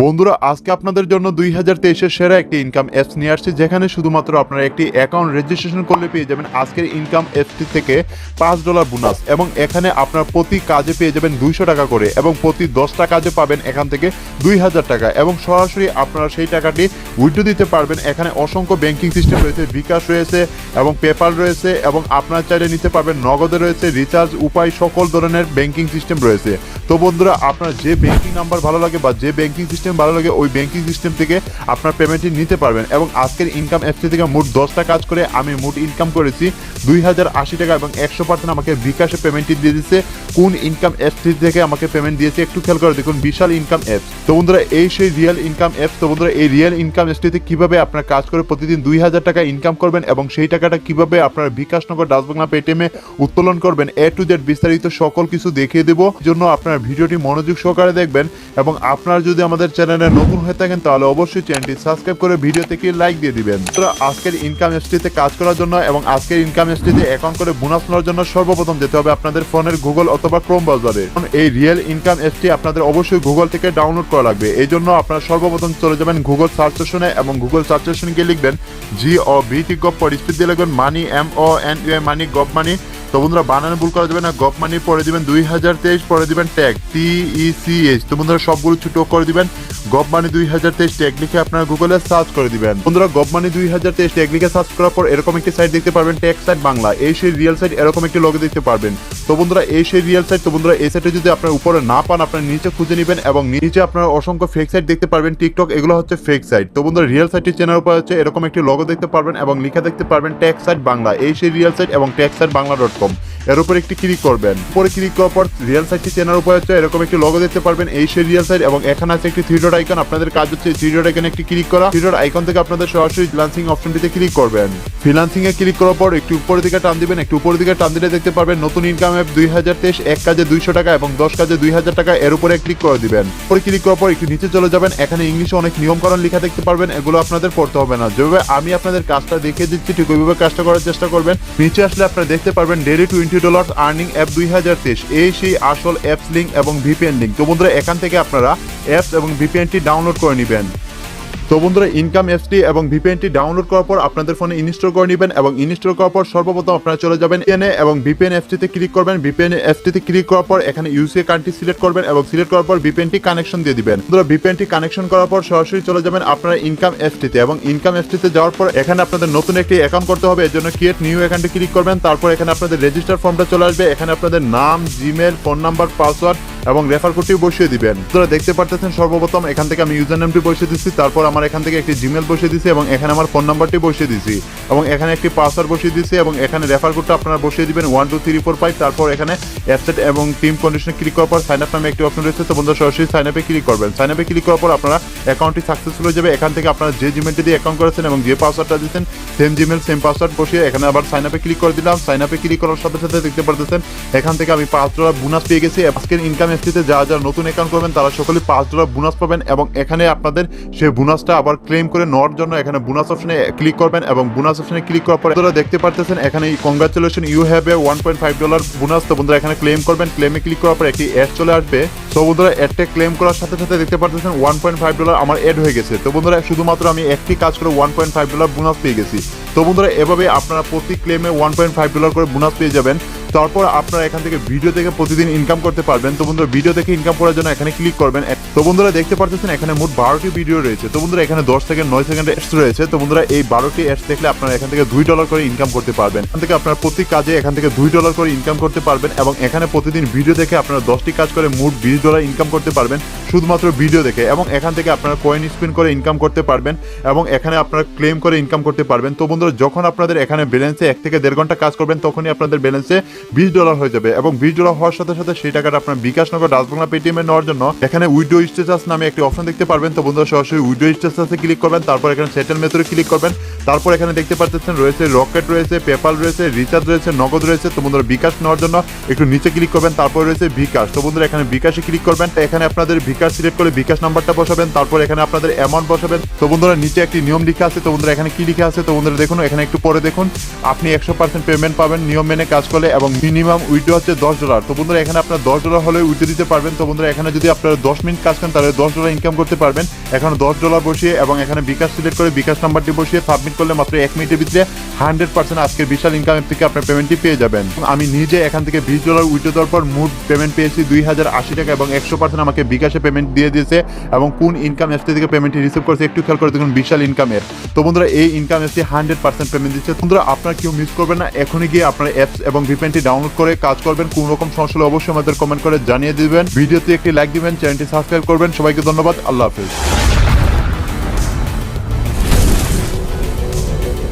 বন্ধুরা আজকে আপনাদের জন্য 2023-এর সেরা একটি ইনকাম অ্যাপস নিয়ে আসছে, যেখানে শুধুমাত্র আপনারা একটি অ্যাকাউন্ট রেজিস্ট্রেশন করলে পেয়ে যাবেন আজকের ইনকাম অ্যাপসটি থেকে $5 বোনাস, এবং এখানে আপনার প্রতি কাজে পেয়ে যাবেন 200 টাকা করে, এবং প্রতি 10টা কাজে পাবেন এখান থেকে 2000 টাকা, এবং সরাসরি আপনারা সেই টাকাটি উইথড্র দিতে পারবেন। এখানে অসংখ্য ব্যাংকিং সিস্টেম রয়েছে, বিকাশ রয়েছে এবং পেপাল রয়েছে, এবং আপনার চাইলে নিতে পারবেন নগদে রয়েছে, রিচার্জ উপায় সকল ধরনের ব্যাংকিং সিস্টেম রয়েছে। তো বন্ধুরা আপনার যে ব্যাংকিং নাম্বার ভালো লাগে বা যে ব্যাংকিং সিস্টেম ভালো লাগে ওই ব্যাংকিং সিস্টেম থেকে আপনার পেমেন্টটি নিতে পারবেন। এবং আজকের ইনকাম অ্যাপসটি থেকে মোট 10টা কাজ করে আমি মোট ইনকাম করেছি 2080 টাকা, এবং 100% আমাকে বিকাশে পেমেন্টটি দিয়ে দিচ্ছে। কোন ইনকাম অ্যাপসটি থেকে আমাকে পেমেন্ট দিয়েছে একটু খেয়াল করে দেখুন, বিশাল ইনকাম অ্যাপস। তো বন্ধুরা এই সেই রিয়েল ইনকাম অ্যাপস। তো বন্ধুরা এই রিয়েল ইনকাম অ্যাপসটিতে কিভাবে আপনার কাজ করে প্রতিদিন 2000 টাকা ইনকাম করবেন এবং সেই টাকাটা কিভাবে আপনার বিকাশনগর ডাচবাংলা পেটিএমে উত্তোলন করবেন, A to Z বিস্তারিত সকল কিছু দেখিয়ে দেবো। জন্য আপনার ভিডিওটি মনোযোগ সহকারে দেখবেন, এবং আপনারা যদি আমাদের চ্যানেলে নতুন হয়ে থাকেন তাহলে অবশ্যই চ্যানেলটি সাবস্ক্রাইব করে ভিডিওতে কি লাইক দিয়ে দিবেন। তো আজকের ইনকাম অ্যাপসটিতে কাজ করার জন্য এবং আজকের ইনকাম অ্যাপসটিতে অ্যাকাউন্ট করে বোনাস নেওয়ার জন্য সর্বপ্রথম যেতে হবে আপনাদের ফোনের গুগল অথবা ক্রোম ব্রাউজারে। এই রিয়েল ইনকাম অ্যাপসটি আপনাদের অবশ্যই গুগল থেকে ডাউনলোড করা লাগবে। এই জন্য আপনারা সর্বপ্রথম চলে যাবেন গুগল সার্চ সেকশনে, এবং গুগল সার্চ সেকশনে গিয়ে লিখবেন GOVT গভ, পর স্পিড দিয়ে লিখবেন মানি MONE মানি, গভ মানি। তো বন্ধুরা বানানো ভুল করা যাবে না, গভ মানি পরে দিবেন 2023, পরে দিবেন ট্যাগ TECH। তো বন্ধুরা সবগুলো ছোট করে দিবেন, গভ মানি 2023 ট্যাগ লিখে আপনারা গুগলে সার্চ করে দিবেন। বন্ধুরা গভ মানি 2023 ট্যাগ লিখে সার্চ করার পর এরকম একটি সাইট দেখতে পারবেন, ট্যাগ সাইট বাংলা। এই সেই রিয়েল সাইট, এরকম একটি লোগো দেখতে পারবেন। তো বন্ধুরা এই সেই রিয়েল সাইট। তো বন্ধুরা এই সাইটে যদি আপনার উপরে না পান আপনার নিচে খুঁজে নেবেন, এবং নিচে আপনারা অসংখ্য ফেক সাইট দেখতে পারবেন, টিকটক, এগুলো হচ্ছে ফেক সাইট। তো বন্ধুরা রিয়েল সাইটটি চেনার উপর হচ্ছে এরকম একটি লোগো দেখতে পারবেন এবং লেখা দেখতে পারবেন ট্যাগ সাইট বাংলা। এই সেই রিয়েল সাইট এবং ট্যাগ সাইট বাংলা.com, এর উপর একটি ক্লিক করবেন। উপরে ক্লিক করার পর রিয়েল সাইটটি চেনার উপর হচ্ছে এরকম একটি লোগো দেখতে পারবেন, এই সেই রিয়েল সাইট, এবং এখানে আছে একটি থ্রি ডট আইকন। আপনাদের কাজ হচ্ছে থ্রি ডট আইকনে একটি ক্লিক করা। থ্রি ডট আইকন থেকে আপনাদের সরাসরি ফ্রিল্যান্সিং অপশনটিতে ক্লিক করবেন। ফ্রিল্যান্সিং এ ক্লিক করার পর একটু উপরের দিকে টান দিবেন, একটু উপরের দিকে টান দিলে দেখতে পারবেন নতুন ইনকাম অ্যাপ 2023, এক কাজে 200 টাকা এবং 10 কাজে 2000 টাকা, এর উপরে ক্লিক করে দিবেন। পরে ক্লিক করার পর একটু নিচে চলে যাবেন, এখানে ইংলিশে অনেক নিয়মকানুন লেখা দেখতে পারবেন, এগুলো আপনাদের পড়তে হবে না। যেভাবে আমি আপনাদের কাজটা দেখিয়ে দিচ্ছি ঠিক ওইভাবে কাজটা করার চেষ্টা করবেন। নিচে আসলে আপনারা দেখতে পারবেন ডেইলি $20 আর্নিং অ্যাপ 2023, এই সেই আসল অ্যাপস লিঙ্ক এবং ভিপিএন লিঙ্ক। তো বন্ধুরা এখান থেকে আপনারা অ্যাপস এবং ভিপিএনটি ডাউনলোড করে নেবেন। তো বন্ধুরা ইনকাম অ্যাপসটি এবং ভিপিএনটি ডাউনলোড করার পর আপনাদের ফোনে ইনস্টল করে নেবেন, এবং ইনস্টল করার পর সর্বপ্রথম আপনারা চলে যাবেন এনে এবং ভিপিএন অ্যাপসটিতে ক্লিক করবেন। ভিপিএন অ্যাপসটিতে ক্লিক করার পর এখানে ইউসিএ কান্ট্রি সিলেক্ট করবেন, এবং সিলেক্ট করার পর ভিপিএনটি কানেকশন দিয়ে দিবেন। বন্ধুরা ভিপিএনটি কানেকশন করার পর সরাসরি চলে যাবেন আপনারা ইনকাম অ্যাপসটিতে, এবং ইনকাম অ্যাপসটিতে যাওয়ার পর এখানে আপনাদের নতুন একটি অ্যাকাউন্ট করতে হবে। এর জন্য ক্রিয়েট নিউ অ্যাকাউন্টে ক্লিক করবেন। তারপর এখানে আপনাদের রেজিস্টার ফর্মটা চলে আসবে, এখানে আপনাদের নাম, জিমেল, ফোন নাম্বার, পাসওয়ার্ড এবং রেফার কোডটি বসিয়ে দিবেন। আপনারা দেখতে পারতেছেন সর্বপ্রথম এখান থেকে আমি ইউজার নেমটি বসিয়ে দিচ্ছি, তারপর আমার এখান থেকে একটি জিমেল বসিয়ে দিচ্ছি, এবং এখানে আমার ফোন নাম্বারটি বসিয়ে দিচ্ছি, এবং এখানে একটি পাসওয়ার্ড বসিয়ে দিচ্ছি, এবং এখানে রেফার কোডটা আপনারা বসিয়ে দিবেন 1 2 3 4 5। তারপর এখানে অ্যাপসেট এবং টিম কন্ডিশনে ক্লিক করার পর সাইন আপ নামে একটি অপশন রয়েছে। তো বন্ধুরা সরাসরি সাইন আপে ক্লিক করবেন। সাইন আপে ক্লিক করার পর আপনারা অ্যাকাউন্টটি সাকসেসফুল হয়ে যাবে। এখান থেকে আপনারা যে জিমেলটি দিয়ে অ্যাকাউন্ট করেছেন এবং যে পাসওয়ার্ডটা দিচ্ছেন সেম জিমেল সেম পাসওয়ার্ড বসিয়ে এখানে আবার সাইন আপে ক্লিক করে দিলাম। সাইন আপে ক্লিক করার সাথে সাথে দেখতে পারতেছেন এখান থেকে আমি $5 বোনাস পেয়ে গেছি। আজকের ইনকাম অ্যাপসটিতে যারা যারা নতুন অ্যাকাউন্ট করবেন তারা সকলেই $5 বোনাস পাবেন, এবং এখানে আপনাদের সেই বোনাসটা আবার ক্লেম করে নেওয়ার জন্য এখানে বোনাস অপশনে ক্লিক করবেন, এবং বোনাস অপশনে ক্লিক করার পর আপনারা দেখতে পারতেছেন এখানে congratulation you have a $1.5 bonus. তো বন্ধুরা এখানে ক্লেম করবেন। ক্লেমে ক্লিক করার পর একটি অ্যাড চলে আসবে। তো বন্ধুরা অ্যাডটা ক্লেম করার সাথে সাথে দেখতে পারতেছেন $1.5 আমার অ্যাড হয়ে গেছে। তো বন্ধুরা শুধুমাত্র আমি একটি কাজ করে $1.5 বোনাস পেয়ে গেছি। তো বন্ধুরা এভাবে আপনারা প্রতি ক্লেমে $1.5 করে বোনাস পেয়ে যাবেন। তারপর আপনারা এখান থেকে ভিডিও থেকে প্রতিদিন ইনকাম করতে পারবেন। তো বন্ধুরা ভিডিও থেকে ইনকাম করার জন্য এখানে ক্লিক করবেন। তো বন্ধুরা দেখতে পারতেছেন এখানে মোট 12টি ভিডিও রয়েছে। তো বন্ধুরা এখানে 10 থেকে 9 সেকেন্ডের অ্যাডস রয়েছে। তো বন্ধুরা এই 12টি অ্যাডস দেখলে আপনারা এখান থেকে $2 করে ইনকাম করতে পারবেন। এখান থেকে আপনারা প্রতি কাজে এখান থেকে $2 করে ইনকাম করতে পারবেন, এবং এখানে প্রতিদিন ভিডিও দেখে আপনারা 10টি কাজ করে মোট $20 ইনকাম করতে পারবেন শুধুমাত্র ভিডিও দেখে, এবং এখান থেকে আপনারা কয়েন স্পিন করে ইনকাম করতে পারবেন, এবং এখানে আপনারা ক্লেম করে ইনকাম করতে পারবেন। তো বন্ধুরা যখন আপনাদের এখানে ব্যালেন্সে 1 থেকে 1.5 ঘন্টা কাজ করবেন তখনই আপনাদের ব্যালেন্সে $20 হয়ে যাবে, এবং $20 হওয়ার সাথে সাথে সেই টাকাটা আপনার বিকাশনগর ডাচবাংলা পেটিএমে নেওয়ার জন্য এখানে উইথড্র স্ট্যাটাস নামে একটি অপশন দেখতে পারবেন। তো বন্ধুরা সরাসরি উইথড্র স্ট্যাটাসে ক্লিক করবেন, তারপর এখানে সেটেল মেথডে ক্লিক করবেন। তারপর এখানে দেখতে পাচ্ছেন রয়েছে রকেট রয়েছে, পেপাল রয়েছে, রিচার্জ রয়েছে, নগদ রয়েছে। তো বন্ধুরা বিকাশ নেওয়ার জন্য একটু নিচে ক্লিক করবেন, তারপর রয়েছে বিকাশ। তো বন্ধুরা এখানে বিকাশে ক্লিক করবেন, এখানে আপনাদের বিকাশ সিলেক্ট করে বিকাশ নাম্বারটা বসাবেন, তারপর এখানে আপনাদের অ্যামাউন্ট বসাবেন। তো বন্ধুরা নিচে একটি নিয়ম লিখা আছে। তো বন্ধুরা এখানে কি লিখা আছে তো বন্ধুরা দেখুন, এখানে একটু পরে দেখুন, আপনি 100% পেমেন্ট পাবেন নিয়ম মেনে কাজ করলে, এবং এবং মিনিমাম উইথড্র হচ্ছে $10। তো বন্ধুরা এখানে আপনার $10 হলে উইথড্র দিতে পারবেন। তো বন্ধুরা এখানে যদি আপনারা 10 মিনিট কাজ করেন তাহলে $10 ইনকাম করতে পারবেন। এখানে $10 বসিয়ে এবং এখানে বিকাশ সিলেক্ট করে বিকাশ নাম্বারটি বসিয়ে সাবমিট করলে মাত্র 1 মিনিটের ভিতরে 100% আজকের বিশাল ইনকাম থেকে আপনার পেমেন্টটি পেয়ে যাবেন। আমি নিজে এখান থেকে $20 উইথড্র দেওয়ার পর মোট পেমেন্ট পেয়েছি 2080 টাকা এবং 100% আমাকে বিকাশে পেমেন্ট দিয়ে দিয়েছে। এবং কোন ইনকাম অ্যাপস থেকে পেমেন্টটি রিসিভ করেছে একটু খেয়াল করে দেখুন, বিশাল ইনকামের। তো বন্ধুরা এই ইনকাম অ্যাপসটি 100% পেমেন্ট দিচ্ছে। বন্ধুরা আপনারা কেউ মিস করবেন না, এখনই গিয়ে আপনার অ্যাপস এবং ভিপিএনটি ডাউনলোড করে কাজ করবেন। কোন রকম সমস্যা হলে অবশ্যই আমাদের কমেন্ট করে জানিয়ে দিবেন। ভিডিওতে একটি লাইক দিবেন, চ্যানেলটি সাবস্ক্রাইব করবেন। সবাইকে ধন্যবাদ, আল্লাহ হাফেজ।